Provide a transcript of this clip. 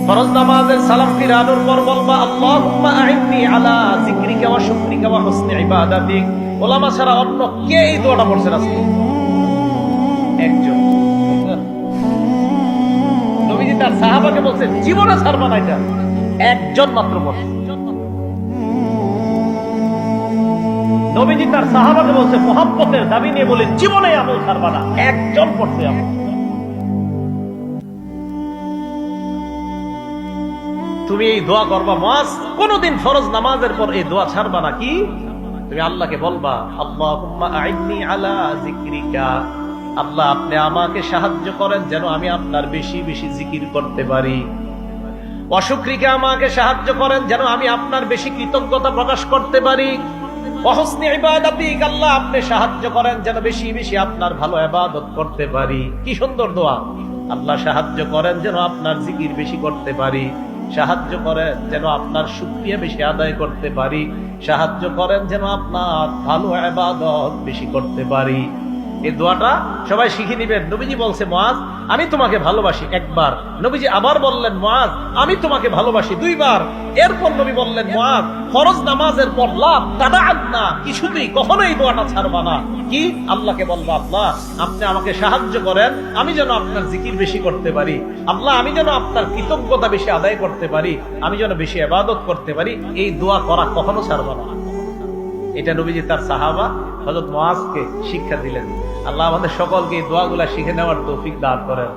ফরজ নামাজের সালাম ফিরানোর পর বলবা আল্লাহুম্মা আইন্নি আলা যিকরিকা ওয়া শুকরিকা ওয়া হুসনি ইবাদাতিক। উলামা ছাড়া অন্য কে এই দোয়াটা পড়ছে আজকে? একজন। নবীজি তার সাহাবাকে বলছেন জীবনে ছাড়বা না, এটা একজন মাত্র পড়ছে। নবীজি তার সাহাবাকে বলছে মুহাব্বতের দাবি নিয়ে বলে জীবনে আমল ছাড়বা না, একজন পড়ছে আমল। তুমি এই দোয়া করবা মুআজ, কোনদিন ফরজ নামাজের পর এই দোয়া ছাড়বা না। কি তুমি আল্লাহকে বলবা আল্লাহুম্মা আইন্নি আলা যিকরিকা, আল্লাহ আপনি আমাকে সাহায্য করেন যেন আমি আপনার বেশি বেশি জিকির করতে পারি। ওয়া শুকরিকা, আমাকে সাহায্য করেন যেন আমি আপনার বেশি কৃতজ্ঞতা প্রকাশ করতে পারি। ওয়া হুসনি ইবাদাতিক, আল্লাহ আপনি সাহায্য করেন যেন বেশি বেশি আপনার ভালো ইবাদত করতে পারি। কি সুন্দর দোয়া! আল্লাহ সাহায্য করেন যেন আপনার জিকির বেশি করতে পারি, সাহায্য করেন যেন আপনার শুকরিয়া বেশি আদায় করতে পারি, সাহায্য করেন যেন আপনার ভালো ইবাদত বেশি করতে পারি। এই দোয়াটা সবাই শিখে নিবেন। নবীজি বলছে মুআজ আমি তোমাকে ভালোবাসি একবার, নবীজি আবার বললেন মুআজ আমি তোমাকে ভালোবাসি দুইবার। এরপর নবী বললেন মুআজ ফরজ নামাজের পর লা তাদাআন্না, কিছুতেই কখনোই এই দোয়াটা ছাড়বা না। কি আল্লাহকে বলবা আল্লাহ আপনি আমাকে সাহায্য করেন আমি যেন আপনার জিকির বেশি করতে পারি, আল্লাহ আমি যেন আপনার কৃতজ্ঞতা বেশি আদায় করতে পারি, আমি যেন বেশি ইবাদত করতে পারি। এই দোয়া করা কখনো ছাড়বা না। এটা নবীজি তার সাহাবা হযরত মুআজকে শিক্ষা দিলেন। আল্লাহ আমাদের সকলকে এই দোয়াগুলা শিখে নেওয়ার তৌফিক দান করেন।